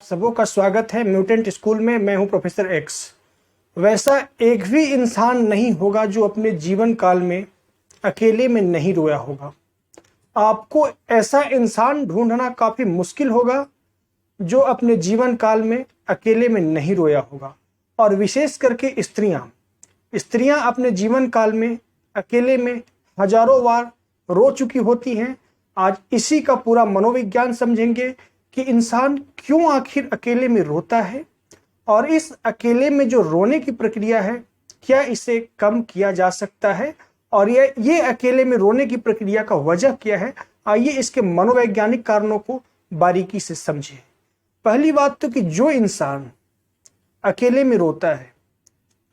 सबों का स्वागत है म्यूटेंट स्कूल में। मैं हूं प्रोफेसर एक्स। वैसा एक भी इंसान नहीं होगा जो अपने जीवन काल में अकेले में नहीं रोया होगा। आपको ऐसा इंसान ढूंढना काफी मुश्किल होगा जो अपने जीवन काल में अकेले में नहीं रोया होगा। और विशेष करके स्त्रियां अपने जीवन काल में अकेले में हजारों बार रो चुकी होती हैं। आज इसी का पूरा मनोविज्ञान समझेंगे कि इंसान क्यों आखिर अकेले में रोता है और इस अकेले में जो रोने की प्रक्रिया है क्या इसे कम किया जा सकता है और ये अकेले में रोने की प्रक्रिया का वजह क्या है। आइए इसके मनोवैज्ञानिक कारणों को बारीकी से समझें। पहली बात तो कि जो इंसान अकेले में रोता है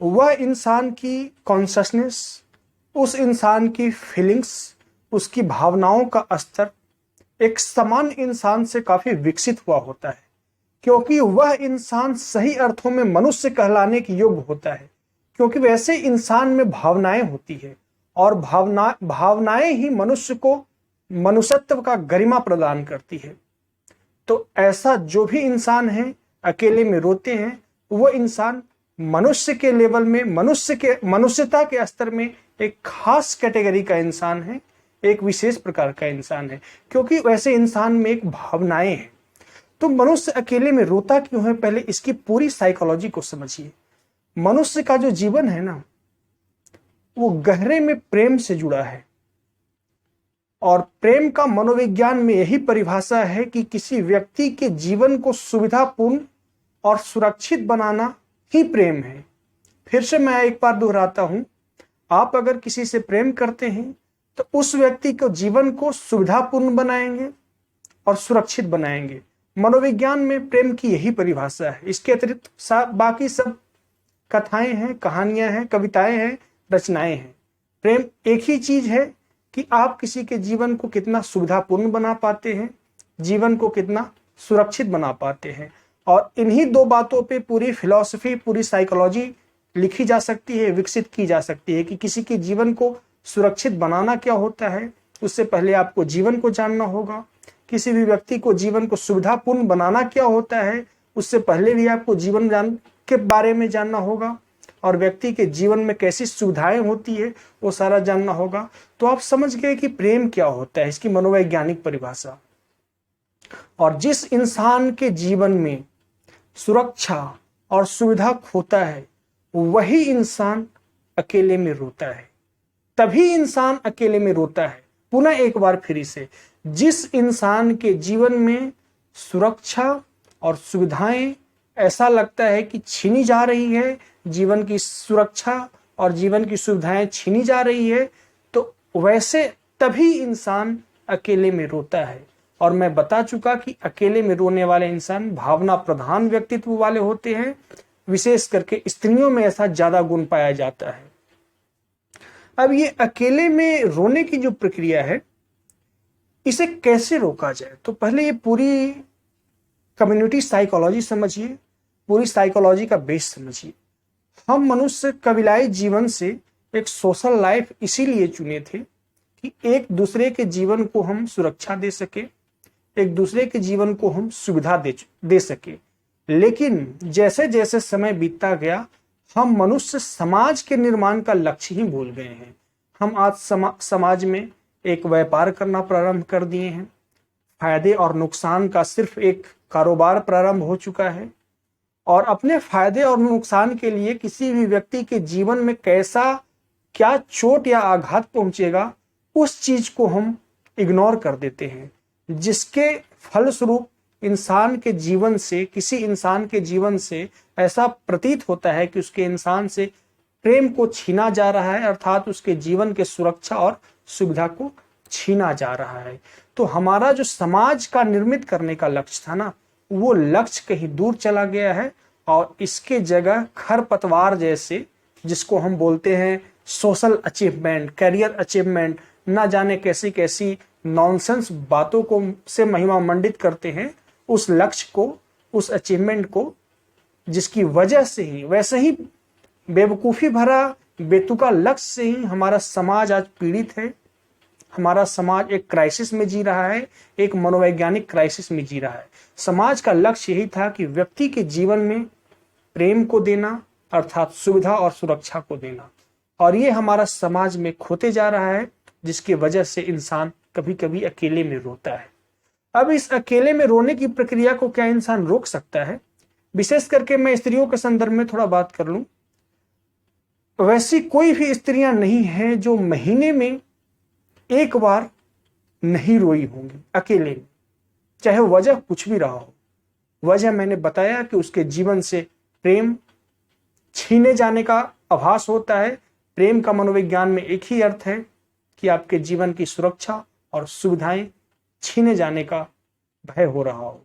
वह इंसान की कॉन्शसनेस, उस इंसान की फीलिंग्स, उसकी भावनाओं का स्तर एक समान इंसान से काफी विकसित हुआ होता है, क्योंकि वह इंसान सही अर्थों में मनुष्य कहलाने के योग्य होता है, क्योंकि वैसे इंसान में भावनाएं होती है और भावनाएं ही मनुष्य को मनुष्यत्व का गरिमा प्रदान करती है। तो ऐसा जो भी इंसान है अकेले में रोते हैं वो इंसान मनुष्य के लेवल में, मनुष्यता के स्तर में एक खास कैटेगरी का इंसान है, एक विशेष प्रकार का इंसान है, क्योंकि वैसे इंसान में एक भावनाएं हैं। तो मनुष्य अकेले में रोता क्यों है, पहले इसकी पूरी साइकोलॉजी को समझिए। मनुष्य का जो जीवन है ना वो गहरे में प्रेम से जुड़ा है और प्रेम का मनोविज्ञान में यही परिभाषा है कि किसी व्यक्ति के जीवन को सुविधापूर्ण और सुरक्षित बनाना ही प्रेम है। फिर से मैं एक बार दोहराता हूं, आप अगर किसी से प्रेम करते हैं तो उस व्यक्ति को जीवन को सुविधापूर्ण बनाएंगे और सुरक्षित बनाएंगे। मनोविज्ञान में प्रेम की यही परिभाषा है। इसके अतिरिक्त बाकी सब कथाएं हैं, कहानियां हैं, कविताएं हैं, रचनाएं हैं। प्रेम एक ही चीज है कि आप किसी के जीवन को कितना सुविधापूर्ण बना पाते हैं, जीवन को कितना सुरक्षित बना पाते हैं। और इन्हीं दो बातों पे पूरी फिलॉसफी, पूरी साइकोलॉजी लिखी जा सकती है, विकसित की जा सकती है कि किसी के जीवन को सुरक्षित बनाना क्या होता है। उससे पहले आपको जीवन को जानना होगा। किसी भी व्यक्ति को जीवन को सुविधापूर्ण बनाना क्या होता है उससे पहले भी आपको जीवन के बारे में जानना होगा और व्यक्ति के जीवन में कैसी सुविधाएं होती है वो सारा जानना होगा। तो आप समझ गए कि प्रेम क्या होता है, इसकी मनोवैज्ञानिक परिभाषा। और जिस इंसान के जीवन में सुरक्षा और सुविधा खोता है वही इंसान अकेले में रोता है। तभी इंसान अकेले में रोता है। पुनः एक बार फिर से, जिस इंसान के जीवन में सुरक्षा और सुविधाएं ऐसा लगता है कि छीनी जा रही है, जीवन की सुरक्षा और जीवन की सुविधाएं छीनी जा रही है, तो वैसे तभी इंसान अकेले में रोता है। और मैं बता चुका कि अकेले में रोने वाले इंसान भावना प्रधान व्यक्तित्व वाले होते हैं। विशेष करके स्त्रियों में ऐसा ज्यादा गुण पाया जाता है। अब ये अकेले में रोने की जो प्रक्रिया है इसे कैसे रोका जाए, तो पहले ये पूरी कम्युनिटी साइकोलॉजी समझिए, पूरी साइकोलॉजी का बेस समझिए। हम मनुष्य कबीलाई जीवन से एक सोशल लाइफ इसीलिए चुने थे कि एक दूसरे के जीवन को हम सुरक्षा दे सके, एक दूसरे के जीवन को हम सुविधा दे सके। लेकिन जैसे जैसे समय बीतता गया हम मनुष्य समाज के निर्माण का लक्ष्य ही भूल गए हैं। हम आज समाज में एक व्यापार करना प्रारंभ कर दिए हैं। फायदे और नुकसान का सिर्फ एक कारोबार प्रारंभ हो चुका है और अपने फायदे और नुकसान के लिए किसी भी व्यक्ति के जीवन में क्या चोट या आघात पहुंचेगा उस चीज को हम इग्नोर कर देते हैं, जिसके फलस्वरूप किसी इंसान के जीवन से ऐसा प्रतीत होता है कि उसके इंसान से प्रेम को छीना जा रहा है, अर्थात उसके जीवन के सुरक्षा और सुविधा को छीना जा रहा है। तो हमारा जो समाज का निर्मित करने का लक्ष्य था ना वो लक्ष्य कहीं दूर चला गया है और इसके जगह खरपतवार जैसे, जिसको हम बोलते हैं सोशल अचीवमेंट, करियर अचीवमेंट, ना जाने कैसी कैसी नॉनसेंस बातों को से महिमा मंडित करते हैं, उस लक्ष्य को, उस अचीवमेंट को, जिसकी वजह से ही वैसे ही बेवकूफी भरा बेतुका लक्ष्य से ही हमारा समाज आज पीड़ित है। हमारा समाज एक क्राइसिस में जी रहा है, एक मनोवैज्ञानिक क्राइसिस में जी रहा है। समाज का लक्ष्य यही था कि व्यक्ति के जीवन में प्रेम को देना, अर्थात सुविधा और सुरक्षा को देना, और ये हमारा समाज में खोते जा रहा है, जिसकी वजह से इंसान कभी कभी अकेले में रोता है। अब इस अकेले में रोने की प्रक्रिया को क्या इंसान रोक सकता है? विशेष करके मैं स्त्रियों के संदर्भ में थोड़ा बात कर लूं। वैसी कोई भी स्त्रियां नहीं है जो महीने में एक बार नहीं रोई होंगी अकेले में, चाहे वजह कुछ भी रहा हो। वजह मैंने बताया कि उसके जीवन से प्रेम छीने जाने का आभास होता है। प्रेम का मनोविज्ञान में एक ही अर्थ है कि आपके जीवन की सुरक्षा और सुविधाएं छीने जाने का भय हो रहा हो।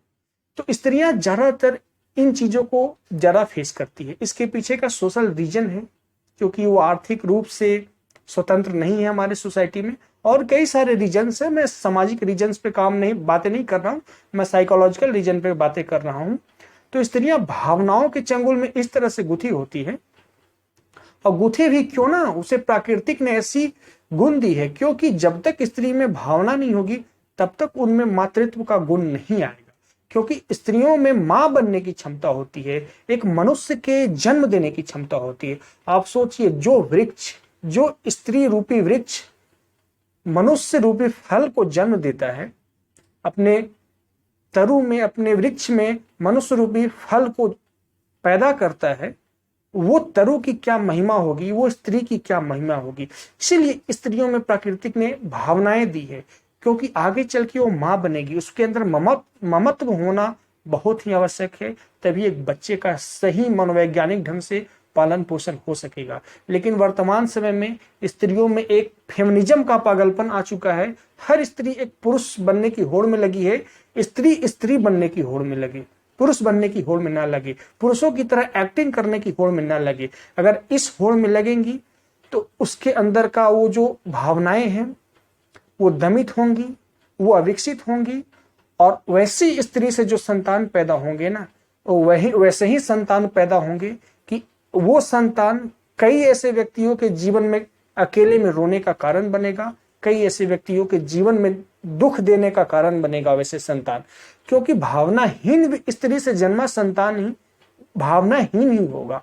तो स्त्रियां ज्यादातर इन चीजों को ज्यादा फेस करती है। इसके पीछे का सोशल रीजन है, क्योंकि वो आर्थिक रूप से स्वतंत्र नहीं है हमारे सोसाइटी में, और कई सारे रीजन्स है। मैं सामाजिक रीजन्स पे बातें नहीं कर रहा हूँ, मैं साइकोलॉजिकल रीजन पे बातें कर रहा हूँ। तो स्त्रियां भावनाओं के चंगुल में इस तरह से गुथी होती है, और गुथे भी क्यों ना, उसे प्राकृतिक ने ऐसी गुण दी है, क्योंकि जब तक स्त्री में भावना नहीं होगी तब तक उनमें मातृत्व का गुण नहीं आएगा। क्योंकि स्त्रियों में मां बनने की क्षमता होती है, एक मनुष्य के जन्म देने की क्षमता होती है। आप सोचिए, जो वृक्ष, जो स्त्री रूपी वृक्ष मनुष्य रूपी फल को जन्म देता है, अपने तरु में, अपने वृक्ष में मनुष्य रूपी फल को पैदा करता है, वो तरु की क्या महिमा होगी, वो स्त्री की क्या महिमा होगी। इसीलिए स्त्रियों में प्राकृतिक ने भावनाएं दी है, क्योंकि आगे चल के वो मां बनेगी, उसके अंदर ममत्व होना बहुत ही आवश्यक है, तभी एक बच्चे का सही मनोवैज्ञानिक ढंग से पालन पोषण हो सकेगा। लेकिन वर्तमान समय में स्त्रियों में एक फेमिनिज्म का पागलपन आ चुका है। हर स्त्री एक पुरुष बनने की होड़ में लगी है, स्त्री स्त्री बनने की होड़ में लगी, पुरुष बनने की होड़ में ना लगे, पुरुषों की तरह एक्टिंग करने की होड़ में ना लगे। अगर इस होड़ में लगेंगी तो उसके अंदर का वो जो भावनाएं हैं वो दमित होंगी, वो अविकसित होंगी, और वैसी स्त्री से जो संतान पैदा होंगे ना, वैसे ही संतान पैदा होंगे कि वो संतान कई ऐसे व्यक्तियों के जीवन में अकेले में रोने का कारण बनेगा, कई ऐसे व्यक्तियों के जीवन में दुख देने का कारण बनेगा वैसे संतान। क्योंकि भावनाहीन स्त्री से जन्मा संतान ही भावनाहीन ही होगा।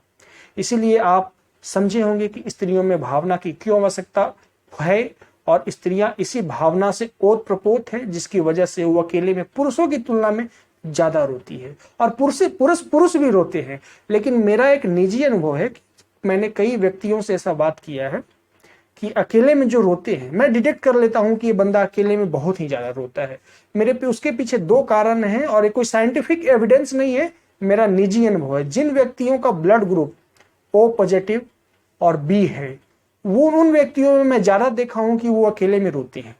इसीलिए आप समझे होंगे कि स्त्रियों में भावना की क्यों आवश्यकता है, और स्त्रियां इसी भावना से ओतप्रोत है, जिसकी वजह से वो अकेले में पुरुषों की तुलना में ज्यादा रोती है। और पुरुष भी रोते हैं। लेकिन मेरा एक निजी अनुभव है कि मैंने कई व्यक्तियों से ऐसा बात किया है कि अकेले में जो रोते हैं, मैं डिटेक्ट कर लेता हूं कि ये बंदा अकेले में बहुत ही ज्यादा रोता है। उसके पीछे दो कारण हैं, और ये कोई साइंटिफिक एविडेंस नहीं है, मेरा निजी अनुभव है। जिन व्यक्तियों का ब्लड ग्रुप O पॉजिटिव और B है, वो उन व्यक्तियों में मैं ज्यादा देखा हूं कि वो अकेले में रोते हैं।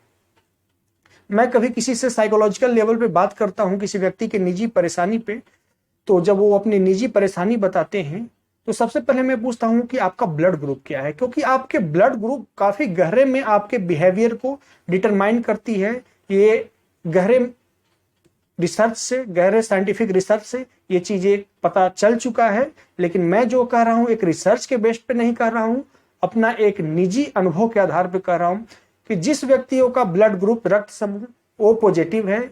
मैं कभी किसी से साइकोलॉजिकल लेवल पे बात करता हूं किसी व्यक्ति के निजी परेशानी पे, तो जब वो अपनी निजी परेशानी बताते हैं तो सबसे पहले मैं पूछता हूं कि आपका ब्लड ग्रुप क्या है, क्योंकि आपके ब्लड ग्रुप काफी गहरे में आपके बिहेवियर को डिटरमाइन करती है। ये गहरे रिसर्च से, गहरे साइंटिफिक रिसर्च से ये चीजें पता चल चुका है। लेकिन मैं जो कह रहा हूं एक रिसर्च के बेस पे नहीं कर रहा हूं, अपना एक निजी अनुभव के आधार पर कह रहा हूं कि जिस व्यक्तियों का ब्लड ग्रुप रक्त समूह O पॉजिटिव है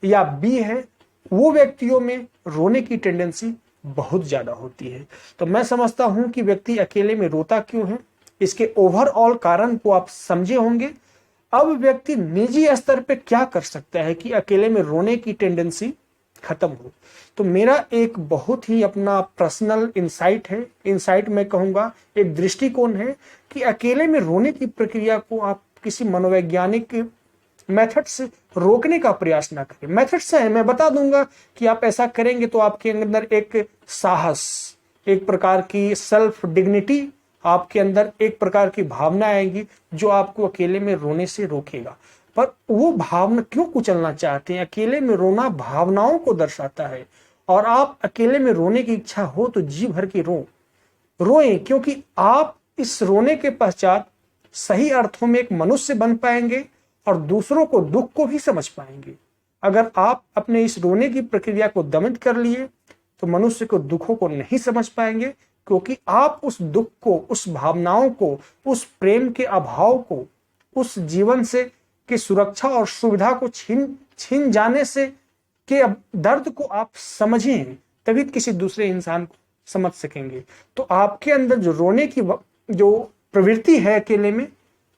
या B है, वो व्यक्तियों में रोने की टेंडेंसी बहुत ज्यादा होती है। तो मैं समझता हूं कि व्यक्ति अकेले में रोता क्यों है, इसके ओवरऑल कारण को आप समझे होंगे। अब व्यक्ति निजी स्तर पे क्या कर सकता है कि अकेले में रोने की टेंडेंसी खत्म हो। तो मेरा एक बहुत ही अपना पर्सनल इंसाइट है, इंसाइट मैं कहूंगा एक दृष्टिकोण है कि अकेले में रोने की प्रक्रिया को आप किसी मनोवैज्ञानिक मेथड से रोकने का प्रयास ना करें। मेथड से है, मैं बता दूंगा कि आप ऐसा करेंगे तो आपके अंदर एक साहस, एक प्रकार की सेल्फ डिग्निटी, आपके अंदर एक प्रकार की भावना आएगी जो आपको अकेले में रोने से रोकेगा। पर वो भावना क्यों कुचलना चाहते हैं? अकेले में रोना भावनाओं को दर्शाता है, और आप अकेले में रोने की इच्छा हो तो जी भर के रोएं, क्योंकि आप इस रोने के पश्चात सही अर्थों में एक मनुष्य बन पाएंगे और दूसरों को दुख को भी समझ पाएंगे। अगर आप अपने इस रोने की प्रक्रिया को दमित कर लिए तो मनुष्य को दुखों को नहीं समझ पाएंगे, क्योंकि आप उस दुख को, उस भावनाओं को, उस प्रेम के अभाव को, उस जीवन से कि सुरक्षा और सुविधा को छीन जाने से के अब दर्द को आप समझें, तभी किसी दूसरे इंसान को समझ सकेंगे। तो आपके अंदर जो रोने की जो प्रवृत्ति है अकेले में,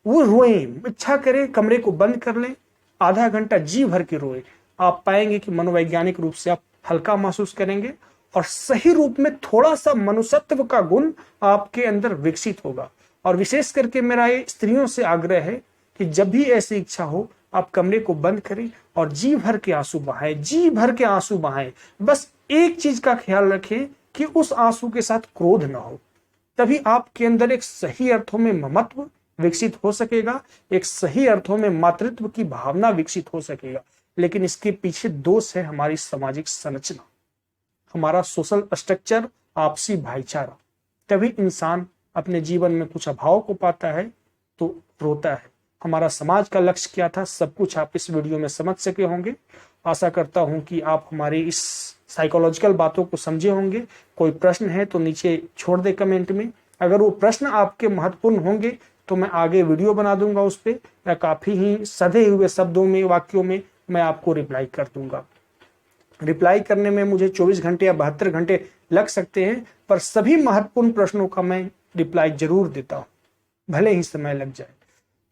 वो रोएं, इच्छा करें कमरे को बंद कर लें, आधा घंटा जी भर के रोए। आप पाएंगे कि मनोवैज्ञानिक रूप से आप हल्का महसूस करेंगे और सही रूप में थोड़ा सा मनुष्यत्व का गुण आपके अंदर विकसित होगा। और विशेष करके मेरा ये स्त्रियों से आग्रह है कि जब भी ऐसी इच्छा हो आप कमरे को बंद करें और जी भर के आंसू बहाएं, जी भर के आंसू बहाएं। बस एक चीज का ख्याल रखें कि उस आंसू के साथ क्रोध ना हो, तभी आपके अंदर एक सही अर्थों में ममत्व विकसित हो सकेगा, एक सही अर्थों में मातृत्व की भावना विकसित हो सकेगा। लेकिन इसके पीछे दोष है हमारी सामाजिक संरचना, हमारा सोशल स्ट्रक्चर, आपसी भाईचारा। तभी इंसान अपने जीवन में कुछ अभाव को पाता है तो रोता है। हमारा समाज का लक्ष्य क्या था, सब कुछ आप इस वीडियो में समझ सके होंगे। आशा करता हूं कि आप हमारी इस साइकोलॉजिकल बातों को समझे होंगे। कोई प्रश्न है तो नीचे छोड़ दे कमेंट में। अगर वो प्रश्न आपके महत्वपूर्ण होंगे तो मैं आगे वीडियो बना दूंगा उस पर, या काफी ही सधे हुए शब्दों में, वाक्यों में मैं आपको रिप्लाई कर दूंगा। रिप्लाई करने में मुझे 24 घंटे या 72 घंटे लग सकते हैं, पर सभी महत्वपूर्ण प्रश्नों का मैं रिप्लाई जरूर देता हूं, भले ही समय लग जाए।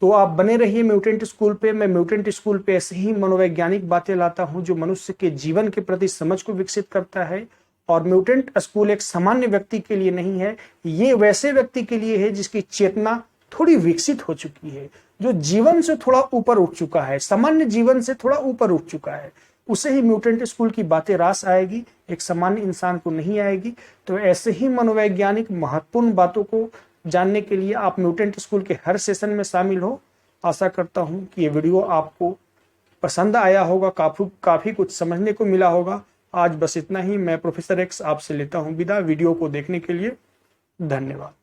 तो आप बने रहिए म्यूटेंट स्कूल पे। मैं म्यूटेंट स्कूल पे ऐसे ही मनोवैज्ञानिक बातें लाता हूं जो मनुष्य के जीवन के प्रति समझ को विकसित करता है। और म्यूटेंट स्कूल एक सामान्य व्यक्ति के लिए नहीं है, ये वैसे व्यक्ति के लिए है जिसकी चेतना थोड़ी विकसित हो चुकी है, जो जीवन से थोड़ा ऊपर उठ चुका है, सामान्य जीवन से थोड़ा ऊपर उठ चुका है। उसे ही म्यूटेंट स्कूल की बातें रास आएगी, एक सामान्य इंसान को नहीं आएगी। तो ऐसे ही मनोवैज्ञानिक महत्वपूर्ण बातों को जानने के लिए आप म्यूटेंट स्कूल के हर सेशन में शामिल हो। आशा करता हूं कि ये वीडियो आपको पसंद आया होगा, काफी कुछ समझने को मिला होगा। आज बस इतना ही। मैं प्रोफेसर एक्स आपसे लेता हूं विदा। वीडियो को देखने के लिए धन्यवाद।